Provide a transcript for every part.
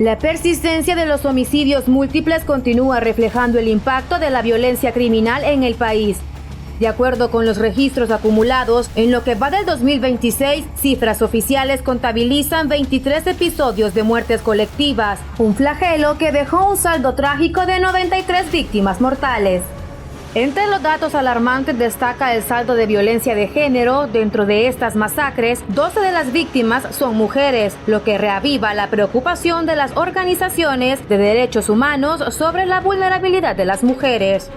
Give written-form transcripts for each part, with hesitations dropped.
La persistencia de los homicidios múltiples continúa reflejando el impacto de la violencia criminal en el país. De acuerdo con los registros acumulados, en lo que va del 2026, cifras oficiales contabilizan 23 episodios de muertes colectivas, un flagelo que dejó un saldo trágico de 93 víctimas mortales. Entre los datos alarmantes destaca el saldo de violencia de género. Dentro de estas masacres, 12 de las víctimas son mujeres, lo que reaviva la preocupación de las organizaciones de derechos humanos sobre la vulnerabilidad de las mujeres.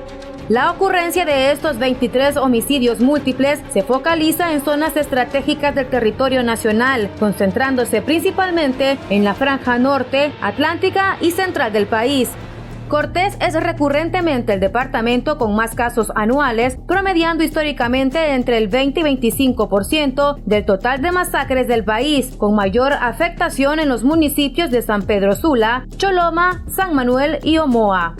La ocurrencia de estos 23 homicidios múltiples se focaliza en zonas estratégicas del territorio nacional, concentrándose principalmente en la franja norte, atlántica y central del país. Cortés es recurrentemente el departamento con más casos anuales, promediando históricamente entre el 20 y 25% del total de masacres del país, con mayor afectación en los municipios de San Pedro Sula, Choloma, San Manuel y Omoa.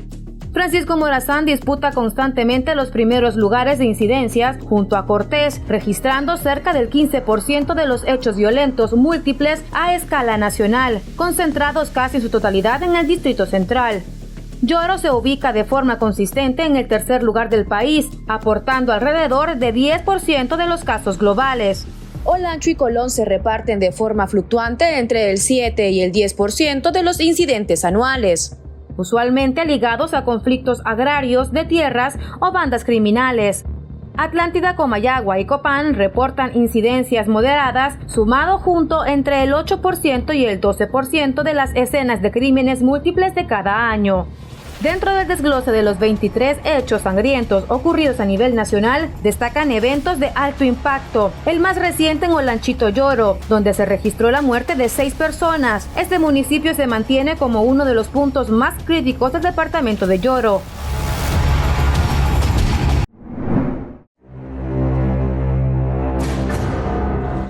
Francisco Morazán disputa constantemente los primeros lugares de incidencias junto a Cortés, registrando cerca del 15% de los hechos violentos múltiples a escala nacional, concentrados casi en su totalidad en el Distrito Central. Yoro se ubica de forma consistente en el tercer lugar del país, aportando alrededor de 10% de los casos globales. Olancho y Colón se reparten de forma fluctuante entre el 7 y el 10% de los incidentes anuales, usualmente ligados a conflictos agrarios, de tierras o bandas criminales. Atlántida, Comayagua y Copán reportan incidencias moderadas, sumado junto entre el 8% y el 12% de las escenas de crímenes múltiples de cada año. Dentro del desglose de los 23 hechos sangrientos ocurridos a nivel nacional, destacan eventos de alto impacto. El más reciente en Olanchito Yoro, donde se registró la muerte de 6 personas. Este municipio se mantiene como uno de los puntos más críticos del departamento de Yoro.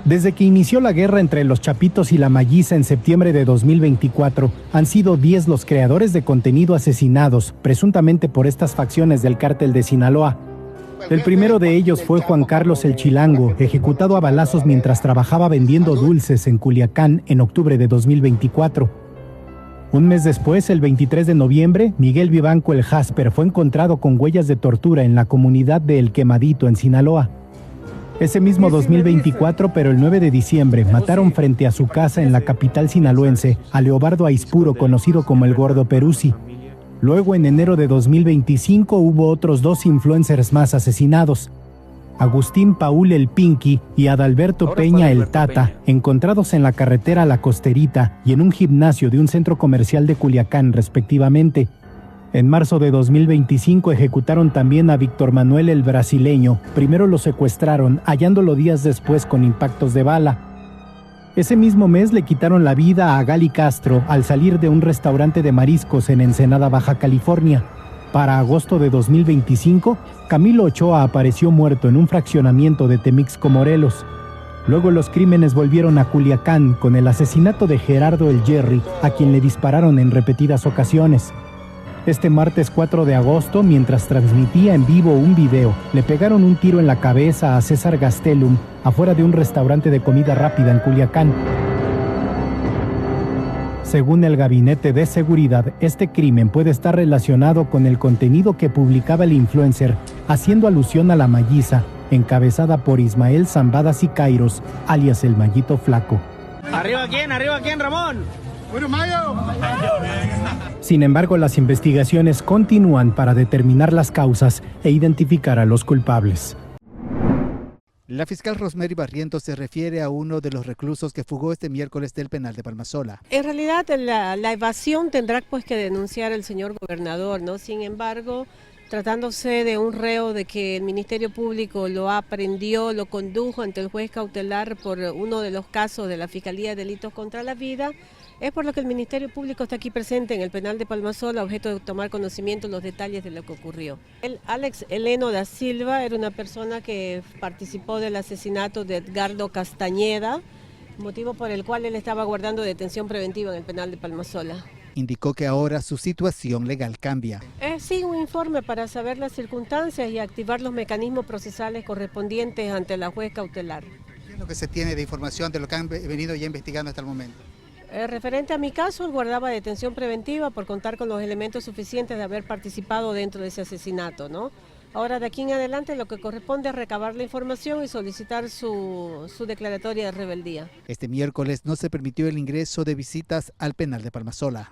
Desde que inició la guerra entre los Chapitos y la Malliza en septiembre de 2024, han sido 10 los creadores de contenido asesinados, presuntamente por estas facciones del cártel de Sinaloa. El primero de ellos fue Juan Carlos el Chilango, ejecutado a balazos mientras trabajaba vendiendo dulces en Culiacán en octubre de 2024. Un mes después, el 23 de noviembre, Miguel Vivanco el Jasper fue encontrado con huellas de tortura en la comunidad de El Quemadito, en Sinaloa. Ese mismo 2024, pero el 9 de diciembre, mataron frente a su casa en la capital sinaloense a Leobardo Aispuro, conocido como el Gordo Peruzzi. Luego, en enero de 2025, hubo otros 2 influencers más asesinados. Agustín Paul el Pinky y Adalberto Peña el Tata, encontrados en la carretera La Costerita y en un gimnasio de un centro comercial de Culiacán, respectivamente. En marzo de 2025 ejecutaron también a Víctor Manuel el Brasileño. Primero lo secuestraron, hallándolo días después con impactos de bala. Ese mismo mes le quitaron la vida a Gali Castro al salir de un restaurante de mariscos en Ensenada, Baja California. Para agosto de 2025, Camilo Ochoa apareció muerto en un fraccionamiento de Temixco, Morelos. Luego los crímenes volvieron a Culiacán con el asesinato de Gerardo el Jerry, a quien le dispararon en repetidas ocasiones. Este martes 4 de agosto, mientras transmitía en vivo un video, le pegaron un tiro en la cabeza a César Gastelum, afuera de un restaurante de comida rápida en Culiacán. Según el Gabinete de Seguridad, este crimen puede estar relacionado con el contenido que publicaba el influencer, haciendo alusión a la Malliza, encabezada por Ismael Zambada Sicairos, alias el Mallito Flaco. ¿Arriba quién, Ramón? Sin embargo, las investigaciones continúan para determinar las causas e identificar a los culpables. La fiscal Rosemary Barrientos se refiere a uno de los reclusos que fugó este miércoles del penal de Palmasola. En realidad la evasión tendrá pues que denunciar el señor gobernador, ¿no? Sin embargo, tratándose de un reo de que el Ministerio Público lo aprehendió, lo condujo ante el juez cautelar por uno de los casos de la Fiscalía de Delitos contra la Vida, es por lo que el Ministerio Público está aquí presente en el penal de Palmasola, objeto de tomar conocimiento de los detalles de lo que ocurrió. Alex Heleno da Silva era una persona que participó del asesinato de Edgardo Castañeda, motivo por el cual él estaba guardando detención preventiva en el penal de Palmasola. Indicó que ahora su situación legal cambia. Sí, un informe para saber las circunstancias y activar los mecanismos procesales correspondientes ante la juez cautelar. ¿Qué es lo que se tiene de información de lo que han venido ya investigando hasta el momento? Referente a mi caso, él guardaba detención preventiva por contar con los elementos suficientes de haber participado dentro de ese asesinato, ¿no? Ahora, de aquí en adelante, lo que corresponde es recabar la información y solicitar su declaratoria de rebeldía. Este miércoles no se permitió el ingreso de visitas al penal de Palmasola.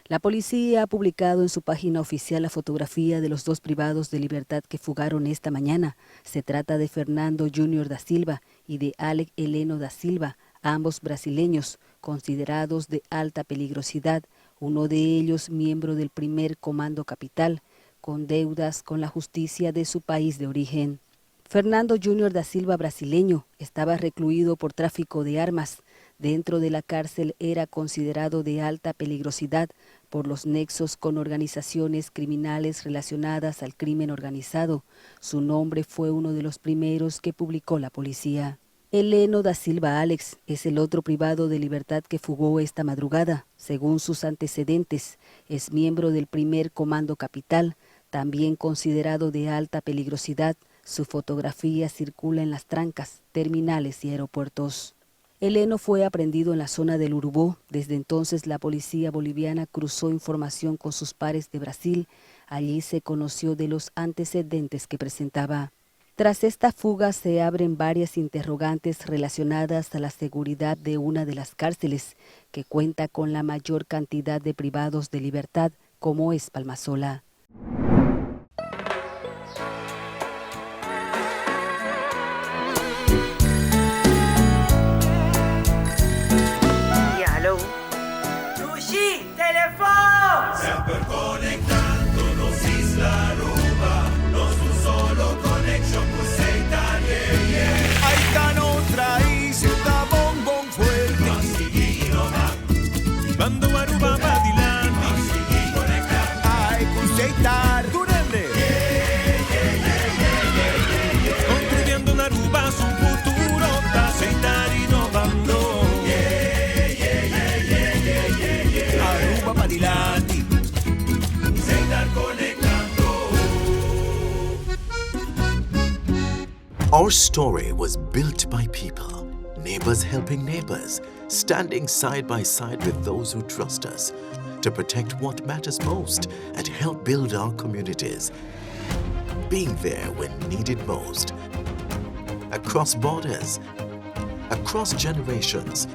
La policía ha publicado en su página oficial la fotografía de los dos privados de libertad que fugaron esta mañana. Se trata de Fernando Júnior da Silva y de Alex Heleno da Silva, ambos brasileños, considerados de alta peligrosidad, uno de ellos miembro del primer Comando Capital, con deudas con la justicia de su país de origen. Fernando Júnior da Silva, brasileño, estaba recluido por tráfico de armas. Dentro de la cárcel era considerado de alta peligrosidad por los nexos con organizaciones criminales relacionadas al crimen organizado. Su nombre fue uno de los primeros que publicó la policía. Heleno da Silva Alex es el otro privado de libertad que fugó esta madrugada. Según sus antecedentes, es miembro del primer Comando Capital, también considerado de alta peligrosidad. Su fotografía circula en las trancas, terminales y aeropuertos. Heleno fue aprehendido en la zona del Urubó. Desde entonces la policía boliviana cruzó información con sus pares de Brasil. Allí se conoció de los antecedentes que presentaba. Tras esta fuga se abren varias interrogantes relacionadas a la seguridad de una de las cárceles, que cuenta con la mayor cantidad de privados de libertad, como es Palmasola. Sempre conectándonos Isla Aruba, nos un solo connection con Seitan, yeah, yeah. Ahí está otra isla, está bombón fuerte. Más seguí no va, mando Aruba para Dilan. Más seguí conectando. Ay, con Seitan, durende. Yeah, yeah, yeah, yeah, yeah, yeah. Construyendo en Aruba su futuro, está Seitan innovando. Yeah, yeah, yeah, yeah, yeah, yeah, yeah. Aruba para Dilan. Our story was built by people, neighbors helping neighbors, standing side by side with those who trust us, to protect what matters most and help build our communities. Being there when needed most. Across borders, across generations.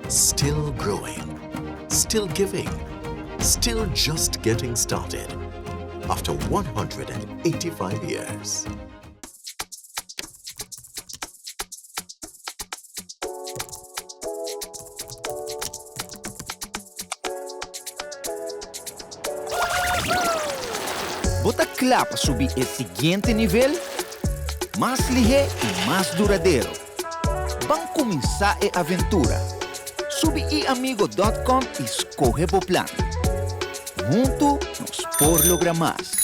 Still growing, still giving, still just getting started. After 185 years. Bota claro para subir el siguiente nivel, más ligero y más duradero. Vamos a comenzar a aventura. Sube iamigo.com y escoge el plan. Juntos nos por lograr más.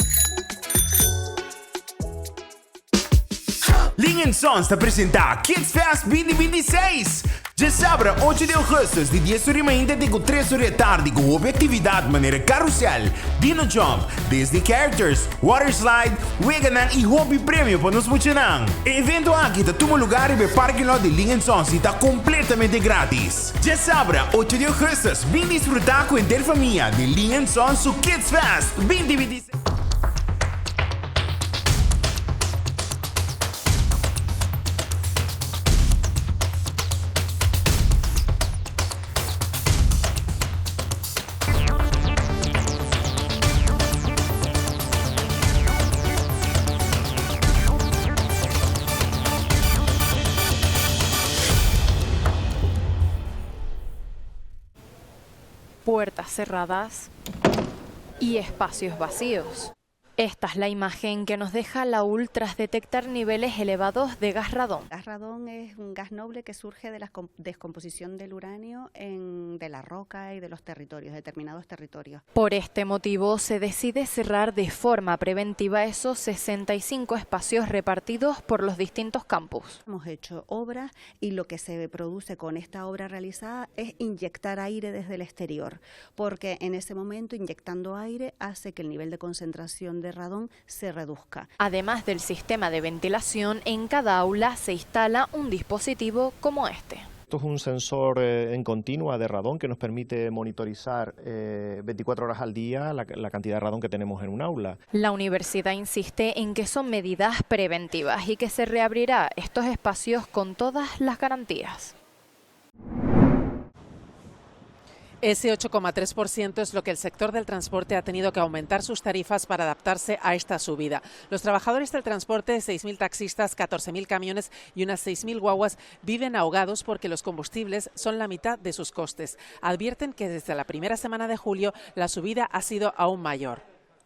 Ling & Sons te apresenta Kids Fest 2026. Já sabe, 8 de agosto, de 10h30 até 3h da tarde, com atividade maneira carrossel, Dino Jump, Disney Characters, Water Slide, Weganan e Hobby Prêmio para nos funcionar. O evento aqui está todo lugar e o parking lot de Ling & Sons está completamente grátis. Já sabe, 8 de agosto, vem desfrutar com a interfamília de Ling & Sons o Kids Fest 2026. Puertas cerradas y espacios vacíos. Esta es la imagen que nos deja la UL tras detectar niveles elevados de gas radón. Gas radón es un gas noble que surge de la descomposición del uranio de la roca y de los territorios, determinados territorios. Por este motivo se decide cerrar de forma preventiva esos 65 espacios repartidos por los distintos campus. Hemos hecho obras y lo que se produce con esta obra realizada es inyectar aire desde el exterior, porque en ese momento inyectando aire hace que el nivel de concentración de radón se reduzca. Además del sistema de ventilación, en cada aula se instala un dispositivo como este. Esto es un sensor en continua de radón que nos permite monitorizar 24 horas al día la cantidad de radón que tenemos en un aula. La universidad insiste en que son medidas preventivas y que se reabrirá estos espacios con todas las garantías. Ese 8,3% es lo que el sector del transporte ha tenido que aumentar sus tarifas para adaptarse a esta subida. Los trabajadores del transporte, 6.000 taxistas, 14.000 camiones y unas 6.000 guaguas viven ahogados porque los combustibles son la mitad de sus costes. Advierten que desde la primera semana de julio la subida ha sido aún mayor.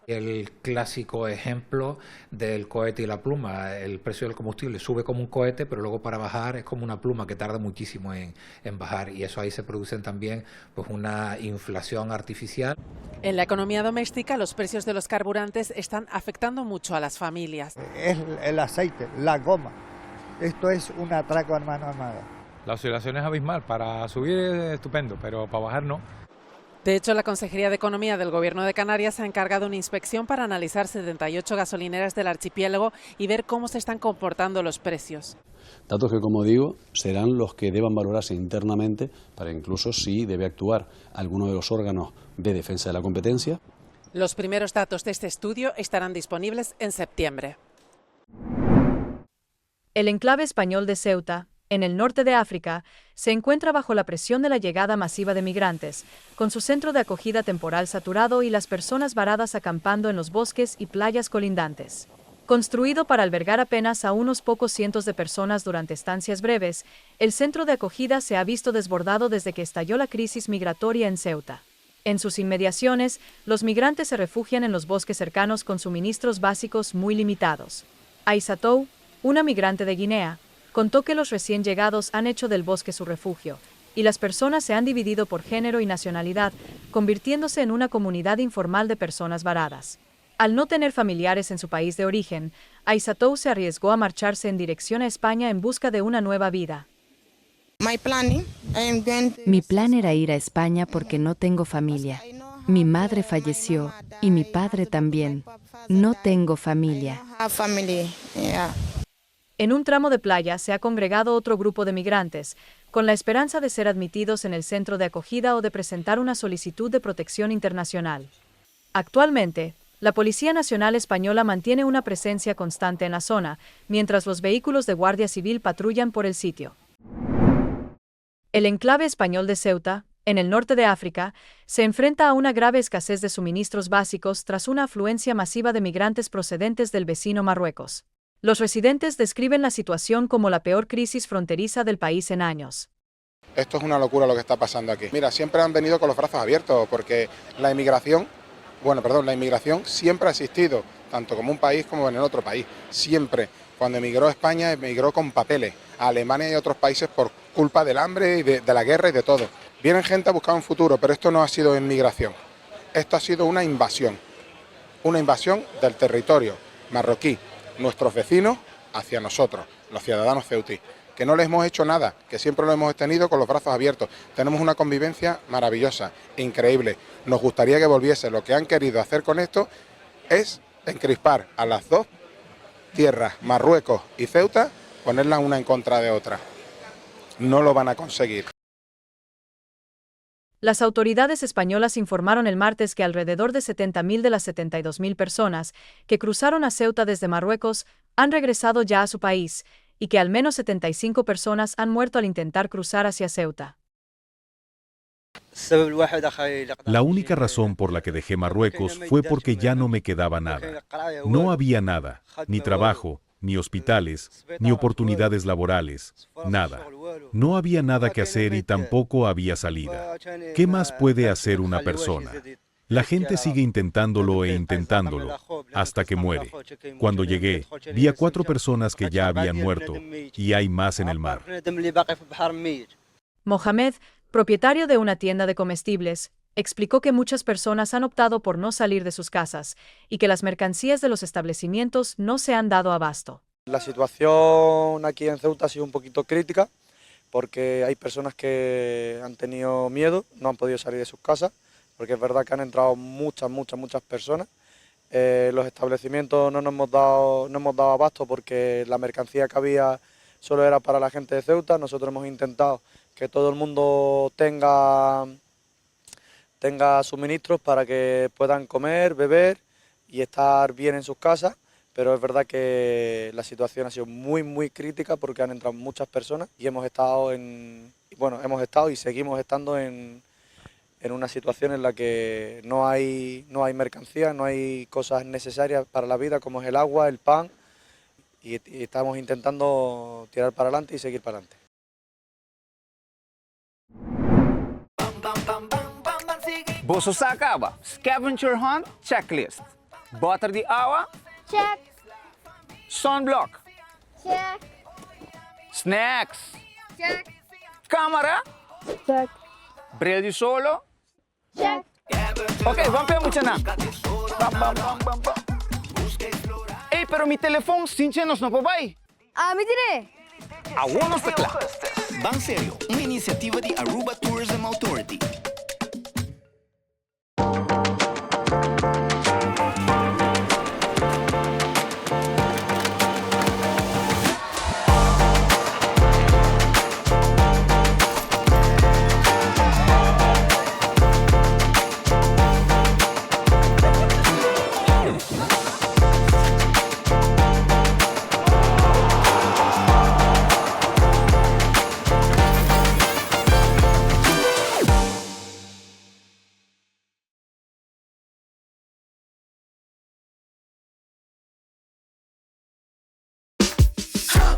El clásico ejemplo del cohete y la pluma. El precio del combustible sube como un cohete, pero luego para bajar es como una pluma que tarda muchísimo en bajar, y eso ahí se produce también pues una inflación artificial. En la economía doméstica, los precios de los carburantes están afectando mucho a las familias. Es el aceite, la goma. Esto es un atraco a mano armada. La oscilación es abismal. Para subir es estupendo, pero para bajar no. De hecho, la Consejería de Economía del Gobierno de Canarias ha encargado una inspección para analizar 78 gasolineras del archipiélago y ver cómo se están comportando los precios. Datos que, como digo, serán los que deban valorarse internamente para incluso si debe actuar alguno de los órganos de defensa de la competencia. Los primeros datos de este estudio estarán disponibles en septiembre. El enclave español de Ceuta, en el norte de África, se encuentra bajo la presión de la llegada masiva de migrantes, con su centro de acogida temporal saturado y las personas varadas acampando en los bosques y playas colindantes. Construido para albergar apenas a unos pocos cientos de personas durante estancias breves, el centro de acogida se ha visto desbordado desde que estalló la crisis migratoria en Ceuta. En sus inmediaciones, los migrantes se refugian en los bosques cercanos con suministros básicos muy limitados. Aissatou, una migrante de Guinea, contó que los recién llegados han hecho del bosque su refugio, y las personas se han dividido por género y nacionalidad, convirtiéndose en una comunidad informal de personas varadas. Al no tener familiares en su país de origen, Aissatou se arriesgó a marcharse en dirección a España en busca de una nueva vida. Mi plan era ir a España porque no tengo familia. Mi madre falleció y mi padre también. No tengo familia. En un tramo de playa se ha congregado otro grupo de migrantes, con la esperanza de ser admitidos en el centro de acogida o de presentar una solicitud de protección internacional. Actualmente, la Policía Nacional Española mantiene una presencia constante en la zona, mientras los vehículos de Guardia Civil patrullan por el sitio. El enclave español de Ceuta, en el norte de África, se enfrenta a una grave escasez de suministros básicos tras una afluencia masiva de migrantes procedentes del vecino Marruecos. Los residentes describen la situación como la peor crisis fronteriza del país en años. Esto es una locura lo que está pasando aquí. Mira, siempre han venido con los brazos abiertos porque la inmigración siempre ha existido, tanto como un país como en el otro país. Siempre. Cuando emigró España, emigró con papeles a Alemania y a otros países por culpa del hambre y de la guerra y de todo. Vienen gente a buscar un futuro, pero esto no ha sido inmigración. Esto ha sido una invasión del territorio marroquí, nuestros vecinos hacia nosotros, los ciudadanos ceutí, que no les hemos hecho nada, que siempre lo hemos tenido con los brazos abiertos. Tenemos una convivencia maravillosa, increíble. Nos gustaría que volviese. Lo que han querido hacer con esto es encrispar a las dos tierras, Marruecos y Ceuta, ponerlas una en contra de otra. No lo van a conseguir. Las autoridades españolas informaron el martes que alrededor de 70.000 de las 72.000 personas que cruzaron a Ceuta desde Marruecos han regresado ya a su país y que al menos 75 personas han muerto al intentar cruzar hacia Ceuta. La única razón por la que dejé Marruecos fue porque ya no me quedaba nada. No había nada, ni trabajo, ni hospitales, ni oportunidades laborales, nada. No había nada que hacer y tampoco había salida. ¿Qué más puede hacer una persona? La gente sigue intentándolo e intentándolo, hasta que muere. Cuando llegué, vi a 4 personas que ya habían muerto, y hay más en el mar. Mohamed, propietario de una tienda de comestibles, explicó que muchas personas han optado por no salir de sus casas y que las mercancías de los establecimientos no se han dado abasto. La situación aquí en Ceuta ha sido un poquito crítica porque hay personas que han tenido miedo, no han podido salir de sus casas, porque es verdad que han entrado muchas personas. Los establecimientos no hemos dado abasto porque la mercancía que había solo era para la gente de Ceuta. Nosotros hemos intentado que todo el mundo tenga suministros para que puedan comer, beber y estar bien en sus casas, pero es verdad que la situación ha sido muy crítica porque han entrado muchas personas y hemos estado y seguimos estando en una situación en la que no hay mercancía, no hay cosas necesarias para la vida como es el agua, el pan, y estamos intentando tirar para adelante y seguir para adelante. Boso sa acaba. Scavenger hunt checklist. Butter de agua. Check. Sunblock. Check. Snacks. Check. Cámara. Check. Brilho solo. Check. Ok, vamos a mucha nada. Hey, pero mi teléfono sin chenos no puede. Ah, me tiré. Aguamos de claro. Ban Serio, uma iniciativa de Aruba Tourism Authority.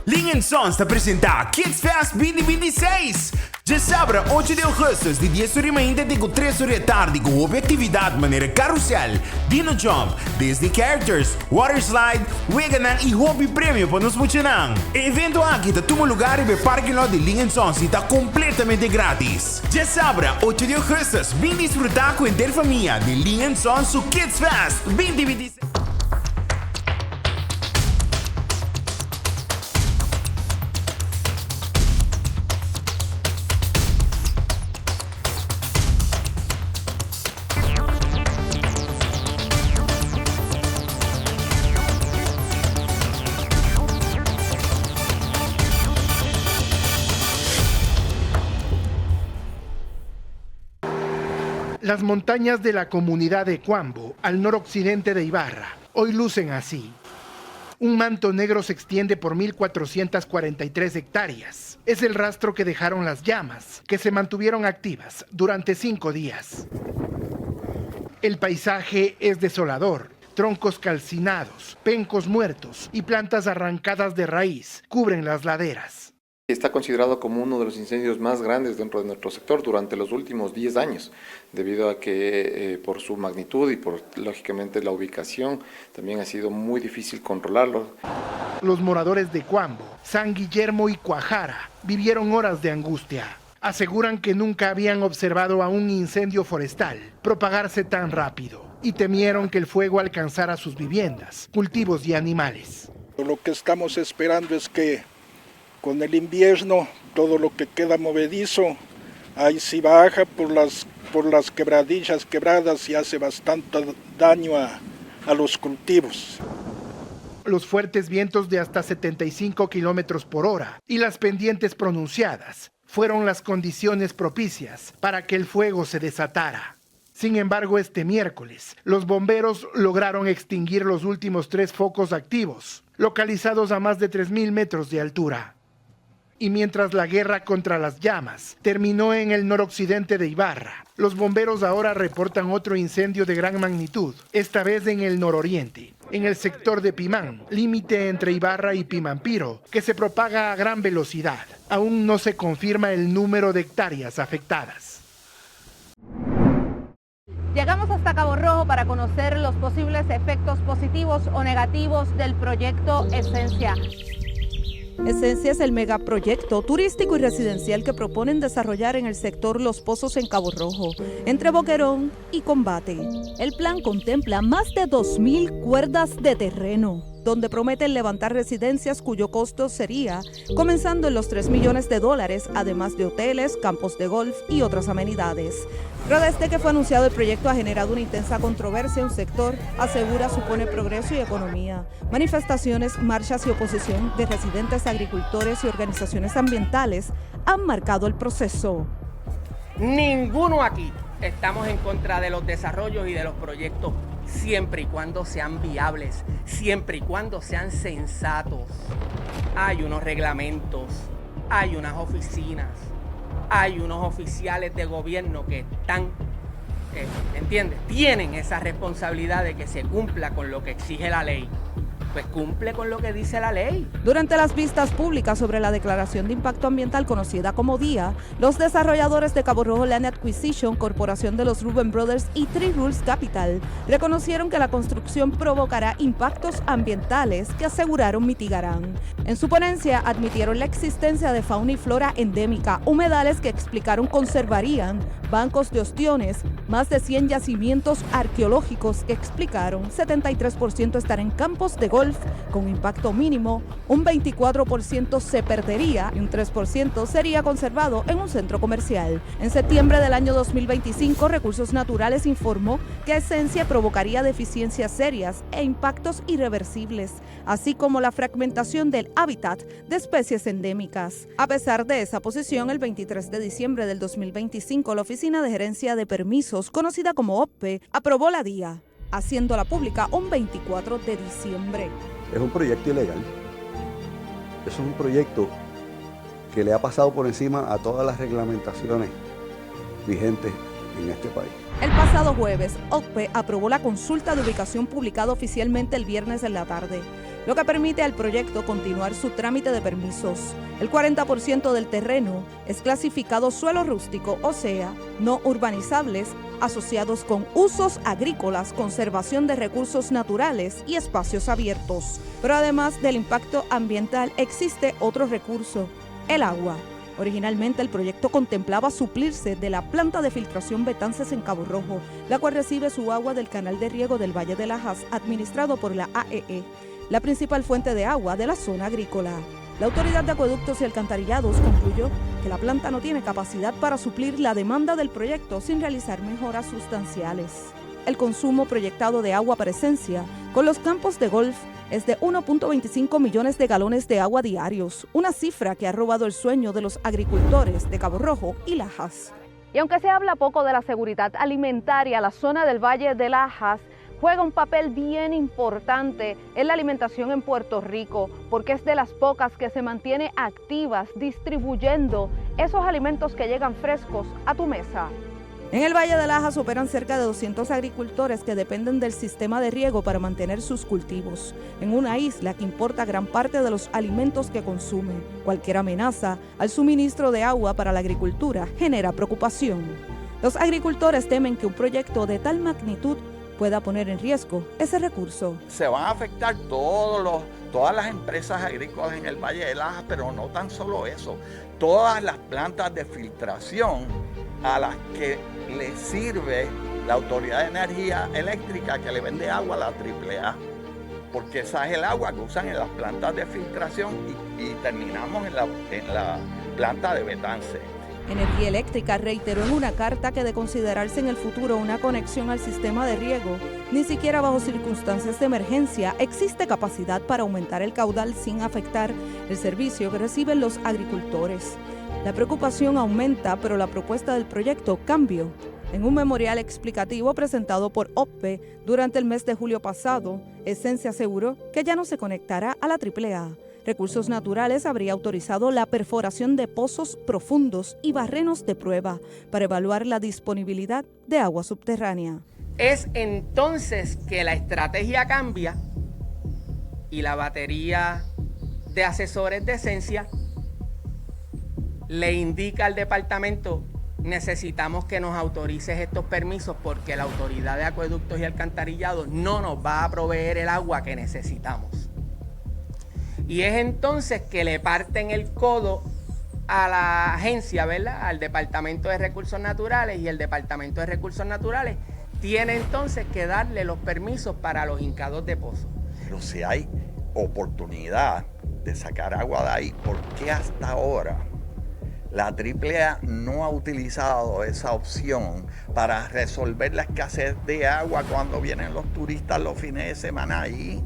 Linha Sons está a apresentar Kids Fest 2026. Já sabe, 8 de agosto, de 10 horas ainda até 3 horas da tarde, com atividade de maneira carrossel, Dino Jump, Disney Characters, Water Slide, Weganan e Hobby Prêmio para nos funcionar. O evento aqui está todo lugar e o parque lot de Linha Sons está completamente grátis. Já sabe, 8 de agosto, vem desfrutar com a interfamília de Linha Sons o Kids Fest 2026. Las montañas de la comunidad de Cuambo, al noroccidente de Ibarra, hoy lucen así. Un manto negro se extiende por 1.443 hectáreas. Es el rastro que dejaron las llamas, que se mantuvieron activas durante 5 días. El paisaje es desolador. Troncos calcinados, pencos muertos y plantas arrancadas de raíz cubren las laderas. Está considerado como uno de los incendios más grandes dentro de nuestro sector durante los últimos 10 años, debido a que por su magnitud y por, lógicamente, la ubicación, también ha sido muy difícil controlarlo. Los moradores de Cuambo, San Guillermo y Cuajara vivieron horas de angustia. Aseguran que nunca habían observado a un incendio forestal propagarse tan rápido y temieron que el fuego alcanzara sus viviendas, cultivos y animales. Lo que estamos esperando es que con el invierno, todo lo que queda movedizo, ahí sí baja por las quebradillas quebradas y hace bastante daño a los cultivos. Los fuertes vientos de hasta 75 kilómetros por hora y las pendientes pronunciadas fueron las condiciones propicias para que el fuego se desatara. Sin embargo, este miércoles, los bomberos lograron extinguir los últimos 3 focos activos, localizados a más de 3.000 metros de altura. Y mientras la guerra contra las llamas terminó en el noroccidente de Ibarra, los bomberos ahora reportan otro incendio de gran magnitud, esta vez en el nororiente, en el sector de Pimán, límite entre Ibarra y Pimampiro, que se propaga a gran velocidad. Aún no se confirma el número de hectáreas afectadas. Llegamos hasta Cabo Rojo para conocer los posibles efectos positivos o negativos del proyecto Esencia. Esencia es el megaproyecto turístico y residencial que proponen desarrollar en el sector Los Pozos en Cabo Rojo, entre Boquerón y Combate. El plan contempla más de 2.000 cuerdas de terreno, donde prometen levantar residencias cuyo costo sería comenzando en los $3 millones, además de hoteles, campos de golf y otras amenidades. Pero desde que fue anunciado el proyecto ha generado una intensa controversia. Un sector asegura supone progreso y economía. Manifestaciones, marchas y oposición de residentes, agricultores y organizaciones ambientales han marcado el proceso. Ninguno aquí estamos en contra de los desarrollos y de los proyectos, siempre y cuando sean viables, siempre y cuando sean sensatos. Hay unos reglamentos, hay unas oficinas, hay unos oficiales de gobierno que están, ¿entiendes? Tienen esa responsabilidad de que se cumpla con lo que exige la ley. Pues cumple con lo que dice la ley. Durante las vistas públicas sobre la declaración de impacto ambiental conocida como DIA, los desarrolladores de Cabo Rojo Land Acquisition, Corporación de los Rubin Brothers y Three Rules Capital reconocieron que la construcción provocará impactos ambientales que aseguraron mitigarán. En su ponencia admitieron la existencia de fauna y flora endémica, humedales que explicaron conservarían, bancos de ostiones, más de 100 yacimientos arqueológicos que explicaron 73% estar en campos de golf con impacto mínimo, un 24% se perdería y un 3% sería conservado en un centro comercial. En septiembre del año 2025, Recursos Naturales informó que Esencia provocaría deficiencias serias e impactos irreversibles, así como la fragmentación del hábitat de especies endémicas. A pesar de esa posición, el 23 de diciembre del 2025, la Oficina de Gerencia de Permisos, conocida como OPPE, aprobó la DIA, haciéndola pública un 24 de diciembre. Es un proyecto ilegal. Es un proyecto que le ha pasado por encima a todas las reglamentaciones vigentes en este país. El pasado jueves, OPPE aprobó la consulta de ubicación publicada oficialmente el viernes en la tarde, lo que permite al proyecto continuar su trámite de permisos. El 40% del terreno es clasificado suelo rústico, o sea, no urbanizables, asociados con usos agrícolas, conservación de recursos naturales y espacios abiertos. Pero además del impacto ambiental, existe otro recurso, el agua. Originalmente el proyecto contemplaba suplirse de la planta de filtración Betances en Cabo Rojo, la cual recibe su agua del canal de riego del Valle de Lajas, administrado por la AEE, la principal fuente de agua de la zona agrícola. La Autoridad de Acueductos y Alcantarillados concluyó que la planta no tiene capacidad para suplir la demanda del proyecto sin realizar mejoras sustanciales. El consumo proyectado de agua para Esencia con los campos de golf es de 1.25 millones de galones de agua diarios, una cifra que ha robado el sueño de los agricultores de Cabo Rojo y Lajas. Y aunque se habla poco de la seguridad alimentaria, la zona del Valle de Lajas juega un papel bien importante en la alimentación en Puerto Rico, porque es de las pocas que se mantiene activas distribuyendo esos alimentos que llegan frescos a tu mesa. En el Valle de Lajas operan cerca de 200 agricultores que dependen del sistema de riego para mantener sus cultivos, en una isla que importa gran parte de los alimentos que consume. Cualquier amenaza al suministro de agua para la agricultura genera preocupación. Los agricultores temen que un proyecto de tal magnitud pueda poner en riesgo ese recurso. Se van a afectar todas las empresas agrícolas en el Valle de Lajas, pero no tan solo eso, todas las plantas de filtración a las que le sirve la Autoridad de Energía Eléctrica, que le vende agua a la AAA, porque esa es el agua que usan en las plantas de filtración y terminamos en la planta de Betances. Energía Eléctrica reiteró en una carta que de considerarse en el futuro una conexión al sistema de riego, ni siquiera bajo circunstancias de emergencia existe capacidad para aumentar el caudal sin afectar el servicio que reciben los agricultores. La preocupación aumenta, pero la propuesta del proyecto cambió. En un memorial explicativo presentado por OPPE durante el mes de julio pasado, Esencia aseguró que ya no se conectará a la AAA. Recursos Naturales habría autorizado la perforación de pozos profundos y barrenos de prueba para evaluar la disponibilidad de agua subterránea. Es entonces que la estrategia cambia y la batería de asesores de Esencia le indica al departamento: necesitamos que nos autorices estos permisos porque la Autoridad de Acueductos y Alcantarillados no nos va a proveer el agua que necesitamos. Y es entonces que le parten el codo a la agencia, ¿verdad? Al Departamento de Recursos Naturales, y el Departamento de Recursos Naturales tiene entonces que darle los permisos para los hincados de pozos. Pero si hay oportunidad de sacar agua de ahí, ¿por qué hasta ahora la AAA no ha utilizado esa opción para resolver la escasez de agua cuando vienen los turistas los fines de semana ahí?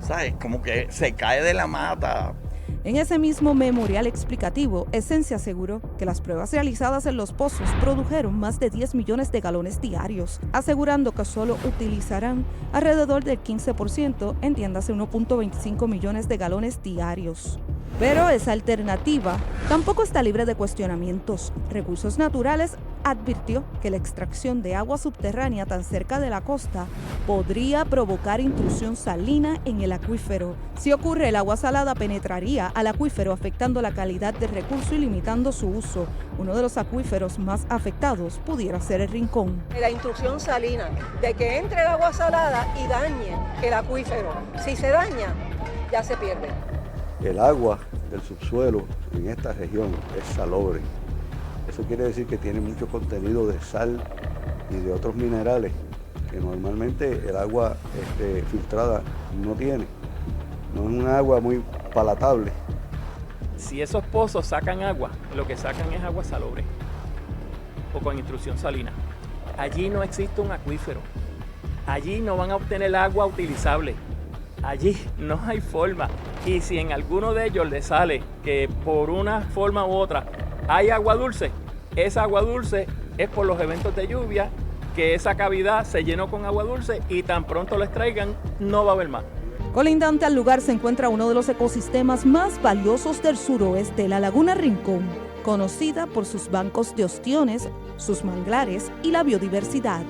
¿Sabes? Como que se cae de la mata. En ese mismo memorial explicativo, Esencia aseguró que las pruebas realizadas en los pozos produjeron más de 10 millones de galones diarios, asegurando que solo utilizarán alrededor del 15%, entiéndase 1.25 millones de galones diarios. Pero esa alternativa tampoco está libre de cuestionamientos. Recursos Naturales advirtió que la extracción de agua subterránea tan cerca de la costa podría provocar intrusión salina en el acuífero. Si ocurre, el agua salada penetraría al acuífero, afectando la calidad del recurso y limitando su uso. Uno de los acuíferos más afectados pudiera ser el Rincón. La intrusión salina, de que entre el agua salada y dañe el acuífero. Si se daña, ya se pierde. El agua del subsuelo en esta región es salobre. Eso quiere decir que tiene mucho contenido de sal y de otros minerales que normalmente el agua filtrada no tiene. No es un agua muy palatable. Si esos pozos sacan agua, lo que sacan es agua salobre o con intrusión salina. Allí no existe un acuífero. Allí no van a obtener agua utilizable. Allí no hay forma. Y si en alguno de ellos le sale que por una forma u otra hay agua dulce, esa agua dulce es por los eventos de lluvia, que esa cavidad se llenó con agua dulce y tan pronto la extraigan, no va a haber más. Colindante al lugar se encuentra uno de los ecosistemas más valiosos del suroeste, la Laguna Rincón, conocida por sus bancos de ostiones, sus manglares y la biodiversidad.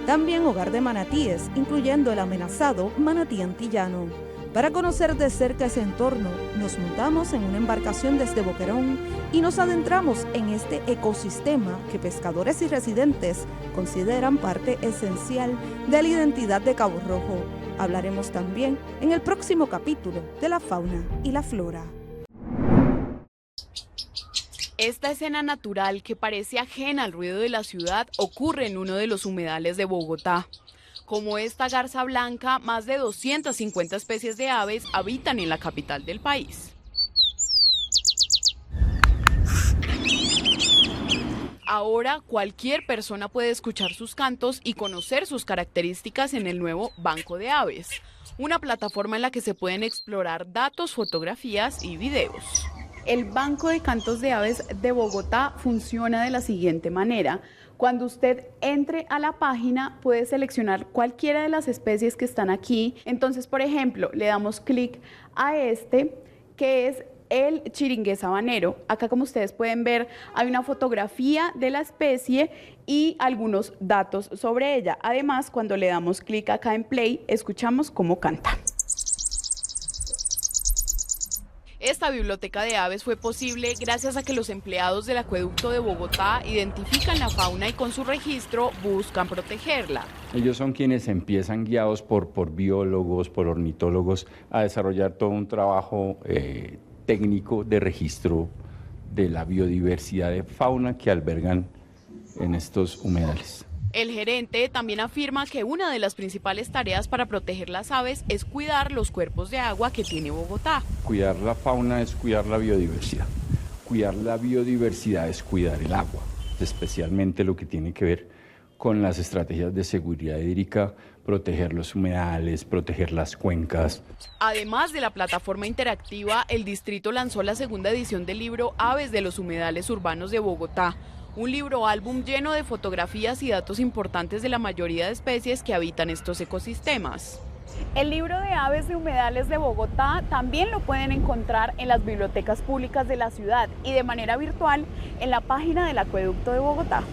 También hogar de manatíes, incluyendo el amenazado manatí antillano. Para conocer de cerca ese entorno, nos montamos en una embarcación desde Boquerón y nos adentramos en este ecosistema que pescadores y residentes consideran parte esencial de la identidad de Cabo Rojo. Hablaremos también en el próximo capítulo de la fauna y la flora. Esta escena natural, que parece ajena al ruido de la ciudad, ocurre en uno de los humedales de Bogotá. Como esta garza blanca, más de 250 especies de aves habitan en la capital del país. Ahora cualquier persona puede escuchar sus cantos y conocer sus características en el nuevo Banco de Aves, una plataforma en la que se pueden explorar datos, fotografías y videos. El Banco de Cantos de Aves de Bogotá funciona de la siguiente manera. Cuando usted entre a la página puede seleccionar cualquiera de las especies que están aquí. Entonces, por ejemplo, le damos clic a este, que es el chiringué sabanero. Acá, como ustedes pueden ver, hay una fotografía de la especie y algunos datos sobre ella. Además, cuando le damos clic acá en play, escuchamos cómo canta. Esta biblioteca de aves fue posible gracias a que los empleados del acueducto de Bogotá identifican la fauna y con su registro buscan protegerla. Ellos son quienes empiezan, guiados por biólogos, por ornitólogos, a desarrollar todo un trabajo técnico de registro de la biodiversidad de fauna que albergan en estos humedales. El gerente también afirma que una de las principales tareas para proteger las aves es cuidar los cuerpos de agua que tiene Bogotá. Cuidar la fauna es cuidar la biodiversidad. Cuidar la biodiversidad es cuidar el agua, especialmente lo que tiene que ver con las estrategias de seguridad hídrica, proteger los humedales, proteger las cuencas. Además de la plataforma interactiva, el distrito lanzó la segunda edición del libro Aves de los Humedales Urbanos de Bogotá, un libro álbum lleno de fotografías y datos importantes de la mayoría de especies que habitan estos ecosistemas. El libro de Aves de Humedales de Bogotá también lo pueden encontrar en las bibliotecas públicas de la ciudad y de manera virtual en la página del Acueducto de Bogotá.